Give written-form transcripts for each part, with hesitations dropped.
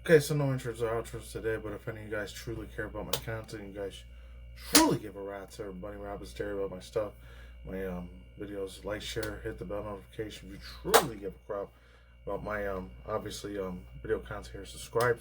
Okay, so no intros or outros today, but if any of you guys truly care about my content, you guys truly give a rat's or bunny rabbit's dairy about my stuff, my videos, like, share, hit the bell notification. If you truly give a crap about my obviously video content here, subscribe.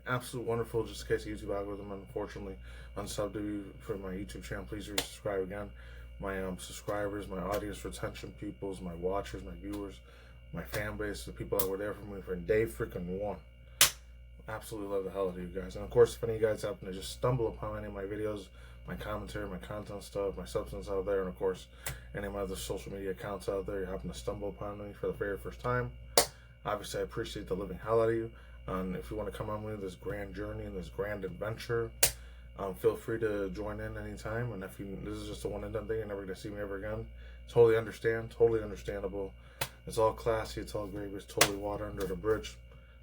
Absolute wonderful. Just in case the YouTube algorithm unfortunately unsubbed you for my YouTube channel, please resubscribe again. My subscribers, my audience retention peoples, my watchers, my viewers, my fan base, the people that were there for me from day freaking one. Absolutely love the hell out of you guys. And of course, if any of you guys happen to just stumble upon any of my videos, my commentary, my content stuff, my substance out there, and of course, any of my other social media accounts out there, you happen to stumble upon me for the very first time, obviously I appreciate the living hell out of you. And if you want to come on with this grand journey and this grand adventure, feel free to join in anytime. And if this is just a one and done thing, you're never going to see me ever again, totally understand, totally understandable. It's all classy, it's all gravy, it's totally water under the bridge.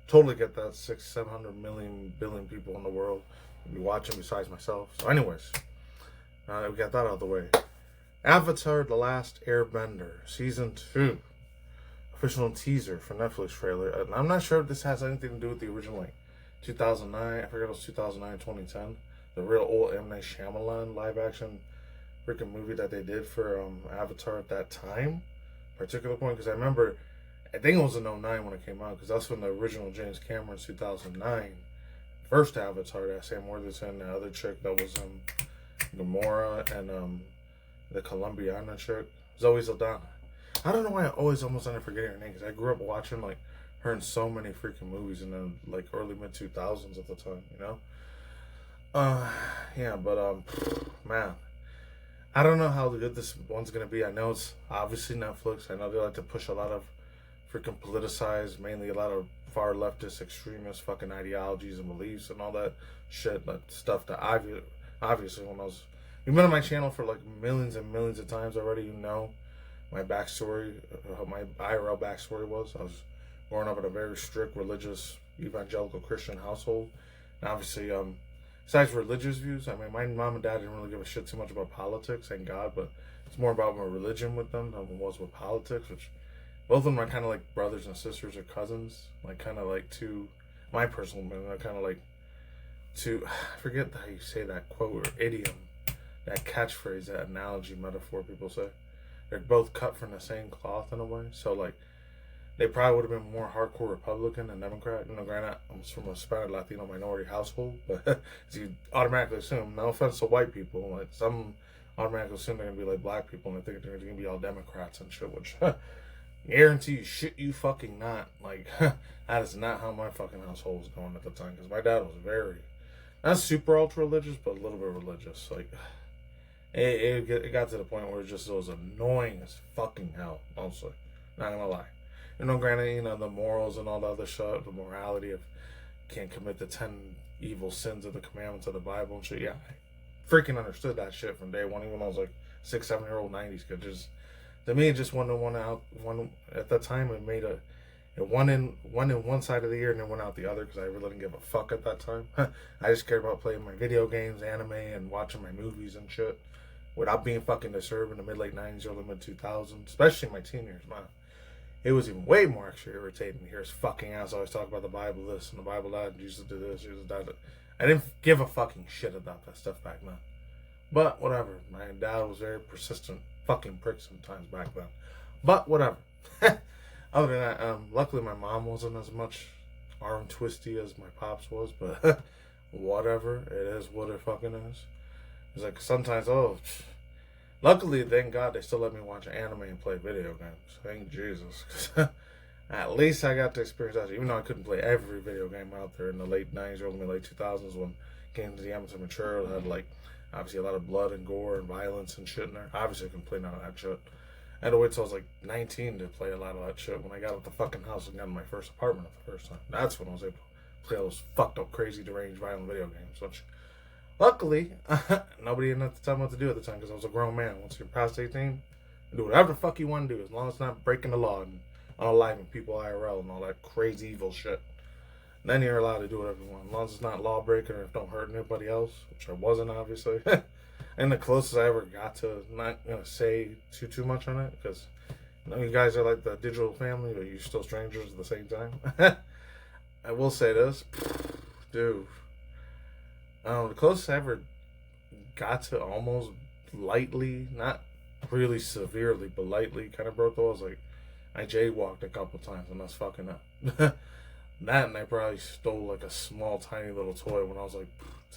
Totally get that 600-700 million billion people in the world will be watching besides myself. So anyways, we got that out of the way. Avatar the Last Airbender, Season 2. Official teaser for Netflix trailer. And I'm not sure if this has anything to do with the original, like, 2009, I forget it was 2009, 2010. The real old M. Night Shyamalan live action freaking movie that they did for Avatar at that time. Particular point, because I remember, I think it was in 09 when it came out, because that's when the original James Cameron's 2009 first Avatar that Sam Worthington, the other chick that was Gamora, and the Colombiana chick, Zoe Saldana. I don't know why I always almost end up forgetting her name, because I grew up watching like her in so many freaking movies in the like early mid 2000s at the time, you know. Yeah, but man, I don't know how good this one's gonna be. I know it's obviously Netflix. I know they like to push a lot of freaking politicized, mainly a lot of far leftist, extremist fucking ideologies and beliefs and all that shit, that stuff that obviously when you've been on my channel for like millions and millions of times already, you know my backstory, how my IRL backstory was. I was growing up in a very strict religious evangelical Christian household, and obviously besides religious views, I mean, my mom and dad didn't really give a shit too much about politics, thank God, but it's more about my religion with them than it was with politics, which both of them are kind of like brothers and sisters or cousins, like kind of like two, my personal opinion, are kind of like two, I forget how you say that quote or idiom, that catchphrase, that analogy, metaphor people say. They're both cut from the same cloth in a way, so like, they probably would have been more hardcore Republican than Democrat. You know, granted, I'm from a Hispanic Latino minority household, but as you automatically assume, no offense to white people, like some automatically assume they're gonna be like black people, and they think they're gonna be all Democrats and shit, which guarantee you, shit you fucking not. Like, that is not how my fucking household was going at the time, because my dad was very, not super ultra religious, but a little bit religious. Like, it got to the point where it was annoying as fucking hell, honestly. Not gonna lie. You know, granted, you know, the morals and all the other shit, the morality of can't commit the 10 evil sins of the commandments of the Bible and shit. Yeah, I freaking understood that shit from day one, even when I was like 6, 7-year-old 90s kid. Just, to me, it just one at that time, it won in one side of the year and then went out the other, because I really didn't give a fuck at that time. I just cared about playing my video games, anime, and watching my movies and shit without being fucking disturbed in the mid-late 90s, early mid-2000s, especially my teen years, man. It was even way more actually irritating to hear his fucking ass always talk about the Bible this and the Bible that, and Jesus did this, Jesus did that. I didn't give a fucking shit about that stuff back then. But whatever. My dad was very persistent fucking prick sometimes back then. But whatever. Other than that, luckily my mom wasn't as much arm twisty as my pops was, but whatever. It is what it fucking is. It's like sometimes, luckily, thank God, they still let me watch anime and play video games. Thank Jesus. At least I got to experience that. Even though I couldn't play every video game out there in the late 90s, early late 2000s, when games of the amateur mature had, like, obviously a lot of blood and gore and violence and shit in there. Obviously, I couldn't play none of that shit. I had to wait till I was like 19 to play a lot of that shit when I got out the fucking house and got in my first apartment the first time. That's when I was able to play all those fucked up, crazy, deranged, violent video games, which, luckily, nobody didn't have to tell me what to do at the time, because I was a grown man. Once you're past 18, you do whatever the fuck you want to do, as long as it's not breaking the law and unaliving people IRL and all that crazy evil shit. And then you're allowed to do whatever you want, as long as it's not law breaking or if it don't hurt anybody else, which I wasn't, obviously. And the closest I ever got to, not gonna say too much on it, because I know you guys are like the digital family, but you're still strangers at the same time. I will say this, dude. The closest I ever got to almost lightly, not really severely, but lightly kind of broke the wall. I was like, I jaywalked a couple times and I was fucking up. That, and I probably stole like a small, tiny little toy when I was like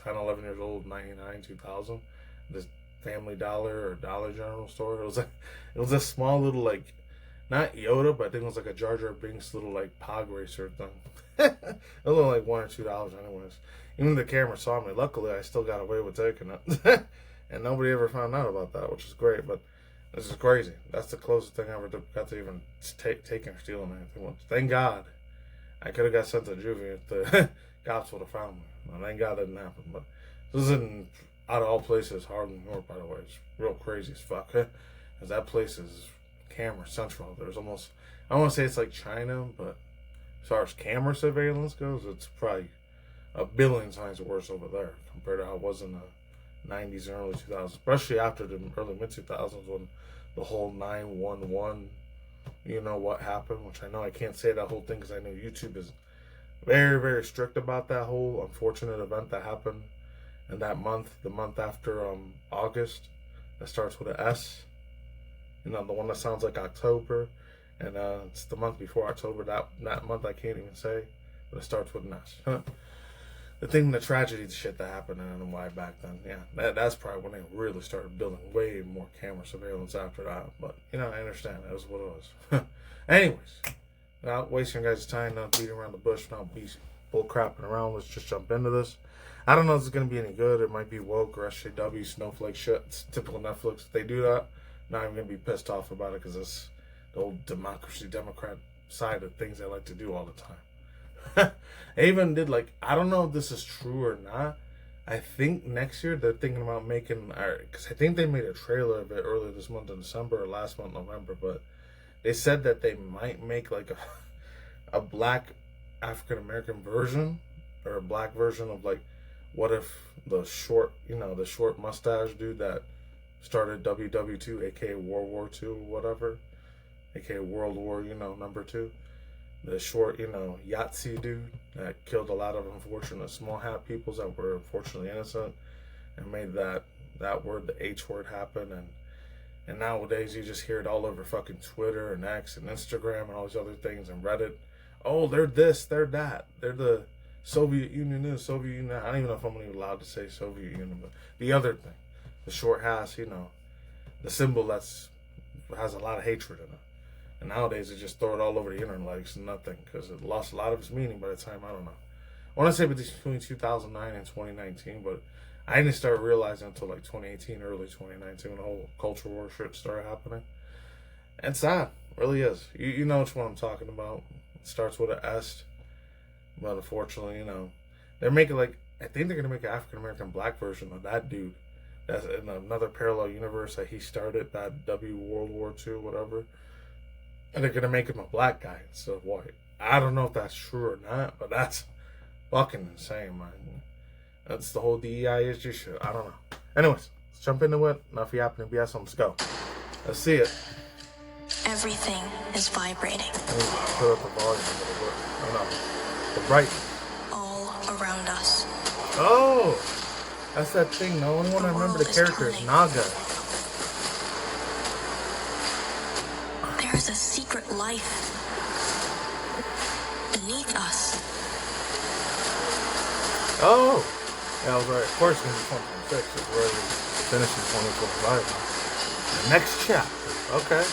10, 11 years old, 99, 2000. This Family Dollar or Dollar General store. It was a small little, like, not Yoda, but I think it was like a Jar Jar Binks little like Pog Racer thing. It was only like $1 or $2 anyways. Even the camera saw me. Luckily, I still got away with taking it. And nobody ever found out about that, which is great. But this is crazy. That's the closest thing I ever got to even taking or stealing anything. Thank God. I could have got sent to juvie if the cops would have found me. Well, thank God that didn't happen. But this isn't out of all places, Harlem, New York, by the way. It's real crazy as fuck. Because that place is camera central. There's almost, I don't want to say it's like China, but as far as camera surveillance goes, it's probably a billion times worse over there compared to how it was in the 90s and early 2000s, especially after the early mid 2000s when the whole 911, you know what happened, which I know I can't say that whole thing because I know YouTube is very, very strict about that whole unfortunate event that happened in that month, the month after August, that starts with an S. You know, the one that sounds like October, and it's the month before October. That month I can't even say, but it starts with an S. The thing, the tragedy shit that happened, I don't know why back then. Yeah, that's probably when they really started building way more camera surveillance after that. But, you know, I understand. That was what it was. Anyways, without wasting your guys' time, not beating around the bush, not be bull crapping around, let's just jump into this. I don't know if it's going to be any good. It might be woke or SJW, snowflake shit. It's typical Netflix. If they do that, not even going to be pissed off about it because it's the old democracy, Democrat side of things they like to do all the time. They even did, like, I don't know if this is true or not. I think next year they're thinking about making, because I think they made a trailer of it earlier this month in December or last month, November, but they said that they might make like a black African American version or a black version of like, what if the short mustache dude that started WW2, aka World War II, whatever, aka World War, number 2. The short, Yahtzee dude that killed a lot of unfortunate small hat peoples that were unfortunately innocent and made that word, the H word, happen. And nowadays you just hear it all over fucking Twitter and X and Instagram and all these other things and Reddit. Oh, they're this, they're that. They're the Soviet Union this, Soviet Union that. I don't even know if I'm even allowed to say Soviet Union, but the other thing. The short has, the symbol has a lot of hatred in it. And nowadays, they just throw it all over the internet like it's nothing because it lost a lot of its meaning by the time, I don't know. I want to say between 2009 and 2019, but I didn't start realizing until like 2018, early 2019, when the whole culture war shit started happening. And it's sad. It really is. You know which one I'm talking about. It starts with an S. But unfortunately, they're making I think they're going to make an African-American black version of that dude. That's in another parallel universe that he started, that World War II, whatever. And they're going to make him a black guy instead of white. I don't know if that's true or not, but that's fucking insane, man. That's the whole DEI issue shit. I don't know. Anyways, let's jump into it. Enough yapping and BS. Let's go. Let's see it. Everything is vibrating. Put up the volume a little bit. Oh, no. The brightness. All around us. Oh! That's that thing. The only one I remember the character is Naga. There's a secret life beneath us. Oh! Yeah, I was right. Of course, in 2026 is where we finish in 2025. The next chapter. Okay.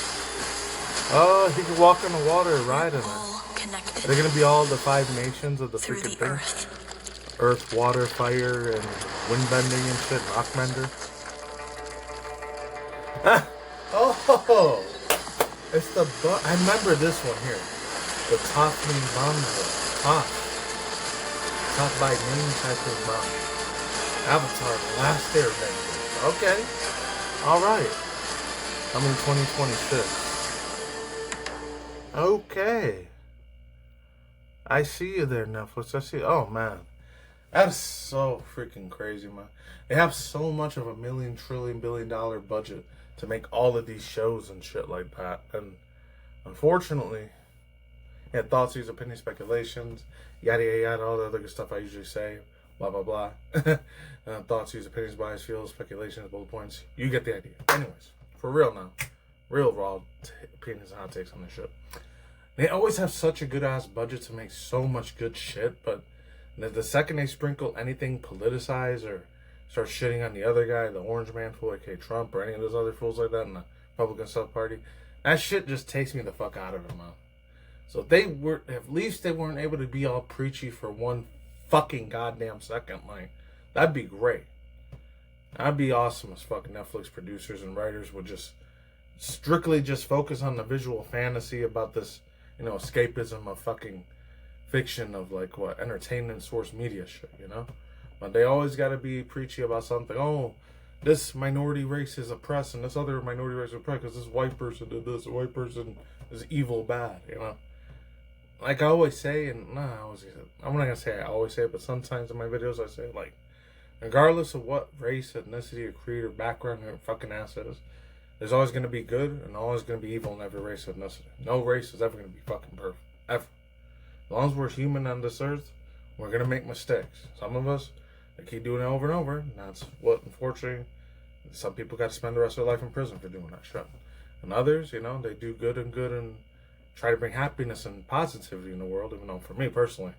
Oh, he can walk on the water and ride in it. Connected. They're gonna be all the 5 nations of the through freaking the thing. Earth, water, fire, and wind bending and shit. Rock bender. Ah! Oh! It's the I remember this one here. The Toffee Bonzo. Top by name type of bomb. Avatar the Last Airbender. Okay. Alright. Coming 2026. Okay. I see you there, Netflix. I see. Oh, man. That's so freaking crazy, man. They have so much of $1 million, trillion, billion budget to make all of these shows and shit like that. And Unfortunately, yeah, thoughts, views, opinions, speculations, yada yada yada, all the other good stuff I usually say, blah blah blah. Thoughts, views, opinions, bias, feels, speculations, bullet points. You get the idea. Anyways, for real now, real raw opinions and hot takes on this shit. They always have such a good ass budget to make so much good shit, but the second they sprinkle anything politicized or start shitting on the other guy, the orange man fool, aka Trump, or any of those other fools like that in the Republican sub party, that shit just takes me the fuck out of it, man. So they were, at least they weren't able to be all preachy for one fucking goddamn second. Like, that'd be great. That'd be awesome as fucking Netflix producers and writers would just strictly just focus on the visual fantasy about this, you know, escapism of fucking fiction of like what entertainment source media shit, you know. But they always got to be preachy about something. Oh, this minority race is oppressed and this other minority race is oppressed because this white person did this, the white person is evil, bad, you know. Like I always say, and I'm not gonna say I always say it, but sometimes in my videos I say, like, regardless of what race, ethnicity, or creed, or background your fucking ass is, there's always gonna be good and always gonna be evil in every race or ethnicity. No race is ever gonna be fucking perfect, ever. As long as we're human on this earth, we're gonna make mistakes. Some of us, they keep doing it over and over, and that's what, unfortunately, some people got to spend the rest of their life in prison for doing that shit. And others, you know, they do good and try to bring happiness and positivity in the world, even though for me personally,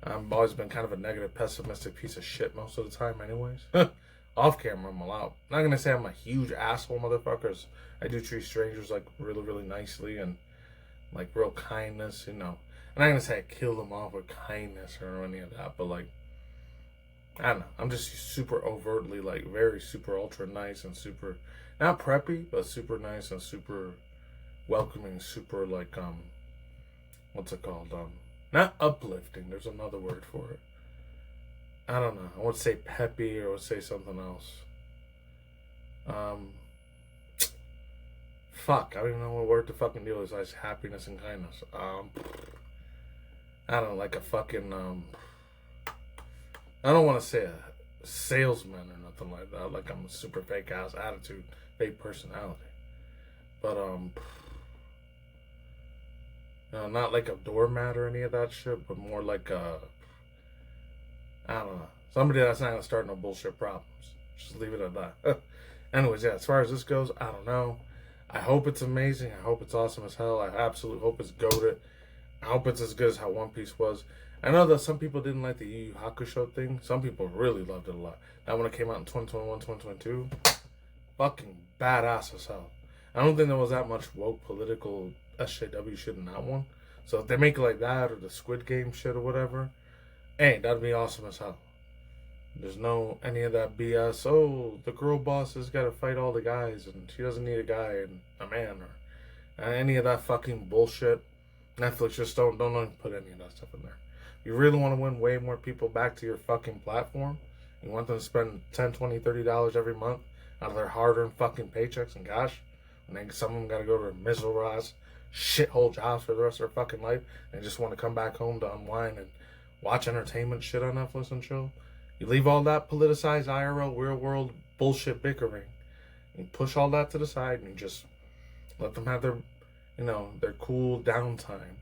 I've always been kind of a negative, pessimistic piece of shit most of the time anyways. Off camera, I'm allowed. I'm not going to say I'm a huge asshole motherfuckers. I do treat strangers, like, really, really nicely and, like, real kindness, you know. I'm not going to say I kill them off with kindness or any of that, but, like, I don't know. I'm just super overtly, like, very super ultra nice and super, not preppy, but super nice and super welcoming, super, like, what's it called? Not uplifting. There's another word for it. I don't know. I would say peppy or I would say something else. Fuck. I don't even know what word to fucking deal is. Like happiness and kindness. I don't know. Like a fucking, I don't want to say a salesman or nothing like that. Like I'm a super fake ass attitude, fake personality. But, not like a doormat or any of that shit, but more like a, I don't know, somebody that's not going to start no bullshit problems. Just leave it at that. Anyways, yeah, as far as this goes, I don't know. I hope it's amazing. I hope it's awesome as hell. I absolutely hope it's goated. I hope it's as good as how One Piece was. I know that some people didn't like the Yu Yu Hakusho thing. Some people really loved it a lot. That one that came out in 2021, 2022, fucking badass as hell. I don't think there was that much woke political SJW shit in that one. So if they make it like that or the Squid Game shit or whatever, hey, that'd be awesome as hell. There's no any of that BS. Oh, the girl boss has got to fight all the guys and she doesn't need a guy and a man or any of that fucking bullshit. Netflix just don't put any of that stuff in there. If you really want to win way more people back to your fucking platform, you want them to spend $10, $20, $30 every month out of their hard-earned fucking paychecks and gosh, and then some of them got to go to a miserable ass shithole jobs for the rest of their fucking life and just want to come back home to unwind and watch entertainment shit on Netflix and chill. You leave all that politicized IRL real world bullshit bickering and push all that to the side and you just let them have their, you know, their cool downtime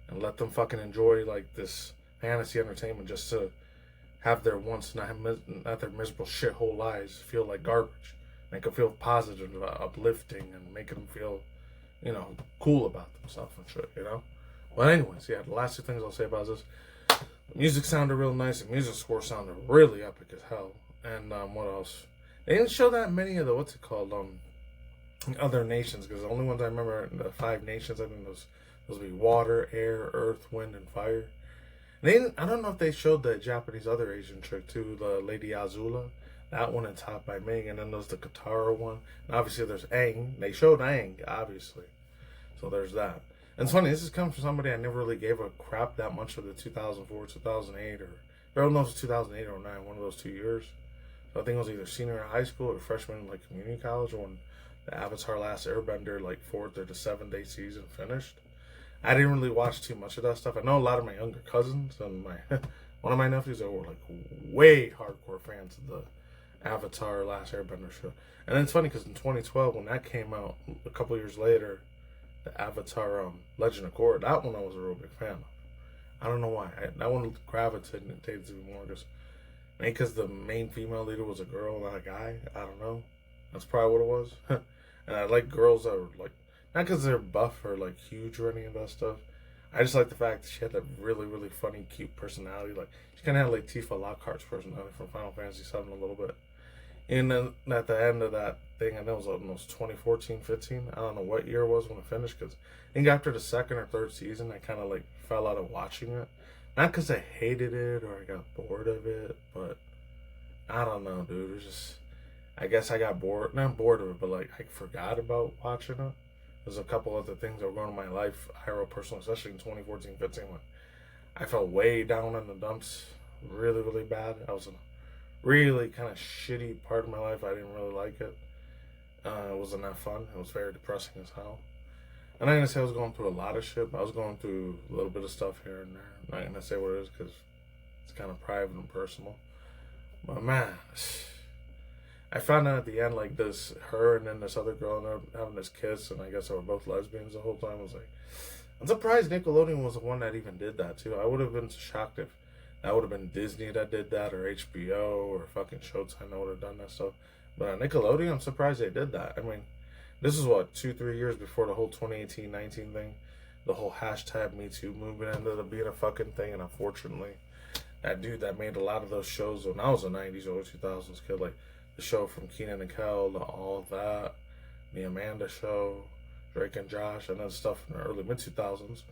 and let them fucking enjoy like this fantasy entertainment just to have their once not their miserable shithole lives feel like garbage. Make them feel positive, uplifting, and make them feel, you know, cool about themselves and shit, you know? But anyways, yeah, the last two things I'll say about this. The music sounded real nice. The music score sounded really epic as hell. And what else? They didn't show that many of the, what's it called, other nations, because the only ones I remember, the 5 nations, I think those would be water, air, earth, wind, and fire. They didn't, I don't know if they showed the Japanese other Asian chick too, the Lady Azula. That one in Top by Ming, and then there's the Katara one. And obviously there's Aang. They showed Aang, obviously. So there's that. And it's funny, this is coming from somebody I never really gave a crap that much for the 2004, 2008, or I don't know if it's 2008 or 2009, one of those 2 years. So I think it was either senior in high school or freshman in like community college when the Avatar Last Airbender, like 4th or the 7th day season finished. I didn't really watch too much of that stuff. I know a lot of my younger cousins and my one of my nephews that were like way hardcore fans of the Avatar Last Airbender show. And then it's funny because in 2012 when that came out, a couple years later, the Avatar Legend of Korra. That one I was a real big fan of. I don't know why. That one gravitated to me more maybe because the main female leader was a girl, not a guy. I don't know. That's probably what it was. And I like girls that were like, not because they're buff or like huge or any of that stuff. I just like the fact that she had that really, really funny, cute personality. Like, she kind of had like Tifa Lockhart's personality from Final Fantasy VII a little bit. And then at the end of that thing, I know it was almost 2014, 15. I don't know what year it was when it finished, because I think after the second or third season, I kind of like fell out of watching it. Not because I hated it or I got bored of it, but I don't know, dude. It was just, I guess I got bored. Not bored of it, but like I forgot about watching it. There's a couple other things that were going on in my life, IRL personal, especially in 2014, 15, when I felt way down in the dumps, really, really bad. I was in a really kind of shitty part of my life. I didn't really like it. It wasn't that fun. It was very depressing as hell. I'm not going to say I was going through a lot of shit, but I was going through a little bit of stuff here and there. I'm not going to say what it is because it's kind of private and personal. But man, I found out at the end, like, her and then this other girl ended up having this kiss, and I guess they were both lesbians the whole time. I was like, I'm surprised Nickelodeon was the one that even did that, too. I would have been shocked if that would have been Disney that did that, or HBO, or fucking Showtime that would have done that stuff. But Nickelodeon, I'm surprised they did that. I mean, this is what, 2-3 years before the whole 2018-19 thing. The whole hashtag Me Too movement ended up being a fucking thing, and unfortunately, that dude that made a lot of those shows when I was a 90s or 2000s kid, like the show from Keenan and Kel, all of that, the Amanda Show, Drake and Josh, and then stuff in the early mid-2000s.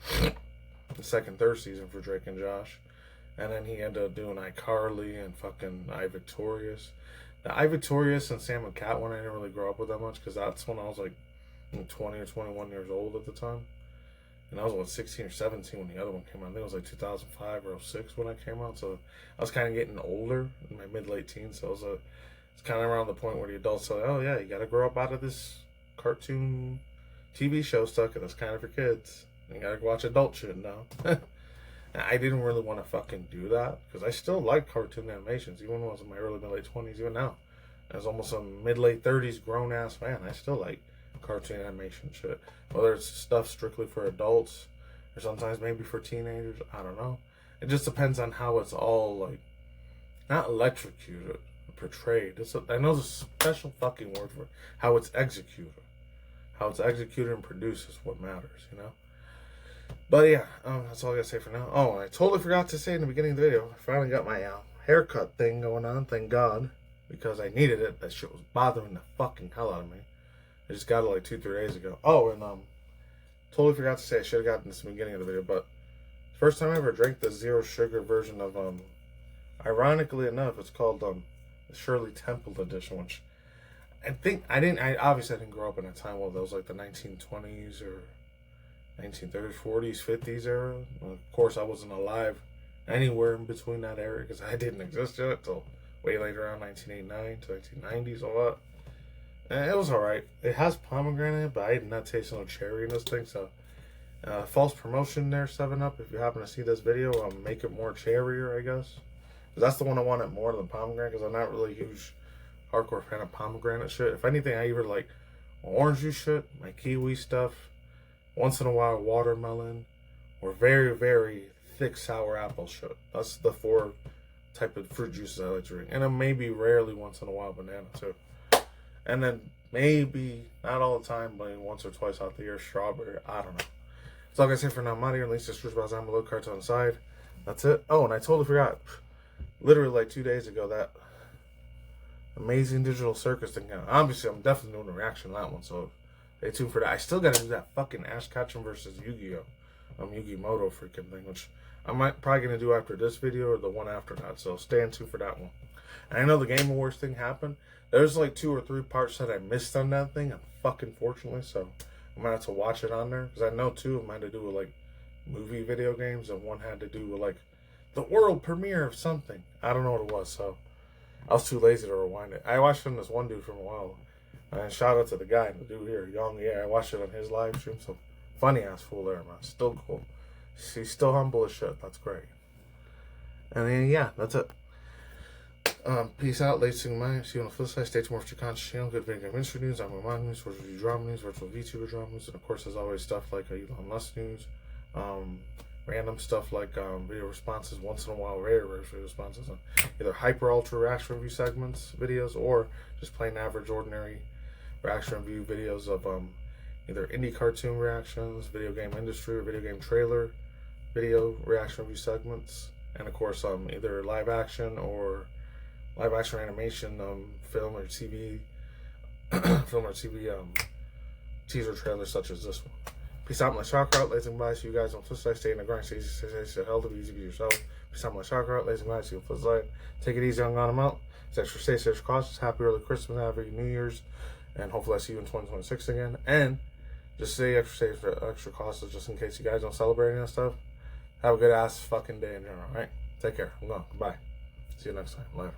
The second, third season for Drake and Josh. And then he ended up doing iCarly and fucking I, Victorious. The I, Victorious and Sam and Cat one, I didn't really grow up with that much, because that's when I was like 20 or 21 years old at the time. And I was, 16 or 17 when the other one came out. I think it was like 2005 or 06 when it came out. So I was kind of getting older in my mid-late teens. So it's kind of around the point where the adults say, oh yeah, you got to grow up out of this cartoon TV show stuff, and it's kind of for kids. You got to watch adult shit now. And I didn't really want to fucking do that, because I still like cartoon animations, even when I was in my early mid-late 20s, even now. As almost a mid-late 30s grown-ass man, I still like cartoon animation shit. Whether it's stuff strictly for adults, or sometimes maybe for teenagers, I don't know. It just depends on how it's all, like, not electrocuted, portrayed. I know there's a special fucking word for it. How it's executed. How it's executed and produced is what matters, you know? But yeah, that's all I gotta say for now. Oh, I totally forgot to say in the beginning of the video, I finally got my haircut thing going on, thank God. Because I needed it. That shit was bothering the fucking hell out of me. I just got it like 2-3 days ago. Oh, and totally forgot to say, I should have gotten this in the beginning of the video, but first time I ever drank the zero sugar version of, ironically enough, it's called, the Shirley Temple edition, which I obviously didn't grow up in a time where that was like the 1920s or 1930s, 40s, 50s era. Of course, I wasn't alive anywhere in between that era, because I didn't exist yet till way later on, 1989 to 1990s, all that. And it was alright. It has pomegranate, but I did not taste no cherry in this thing, so false promotion there, 7-Up. If you happen to see this video, make it more cherrier, I guess. Because that's the one I wanted more than pomegranate, because I'm not really a huge hardcore fan of pomegranate shit. If anything, I either like orange juice shit, my kiwi stuff, once in a while watermelon, or very, very thick sour apple shit. That's the 4 type of fruit juices I like to drink. And then maybe rarely once in a while banana too. And then maybe, not all the time, but once or twice out the year, strawberry. I don't know. That's all I can say for now. I'm out of here. Links to Screw's I'm a little cards on the side. That's it. Oh, and I totally forgot. Literally like 2 days ago, that Amazing Digital Circus thing. Obviously, I'm definitely doing a reaction to that one, so stay tuned for that. I still gotta do that fucking Ash Ketchum versus Yu-Gi-Oh! Yu-Gi-Moto freaking thing, which I might probably gonna do after this video or the one after that, so stay tuned for that one. And I know the Game Awards thing happened. There's like 2 or 3 parts that I missed on that thing, fortunately, so I might have to watch it on there, because I know 2 of them had to do with like movie video games, and one had to do with like the world premiere of something. I don't know what it was, so I was too lazy to rewind it. I watched from this one dude from a while, and shout out to the guy, the dude here, Young. Yeah, I watched it on his live stream, so funny ass fool there, man. Still cool. He's still humble as shit. That's great. And then, yeah, that's it. Peace out, late sing mind. See you on the flip side. Stay tuned for your conscious channel. Good video game industry news. I'm Ramon News, virtual drama news, virtual VTuber drama news, and of course, as always, stuff like Elon Musk news, random stuff like video responses. Once in a while, rare video responses on either hyper ultra reaction review segments, videos, or just plain average ordinary reaction review videos of either indie cartoon reactions, video game industry, or video game trailer video reaction review segments, and of course, either live action animation, film or TV, teaser trailers such as this one. Peace out, my chakra out, ladies and gentlemen. See you guys on flip side. Stay in the grind. Stay healthy, be easy, be yourself. Peace out, my chakra out, ladies and gentlemen. See you on flip side. Take it easy on them out. Stay extra cautious. Happy early Christmas, happy New Year's, and hopefully I see you in 2026 again. And just stay extra cautious, just in case you guys don't celebrate any of that stuff. Have a good ass fucking day in general. All right, take care. I'm going. Goodbye. See you next time. Later.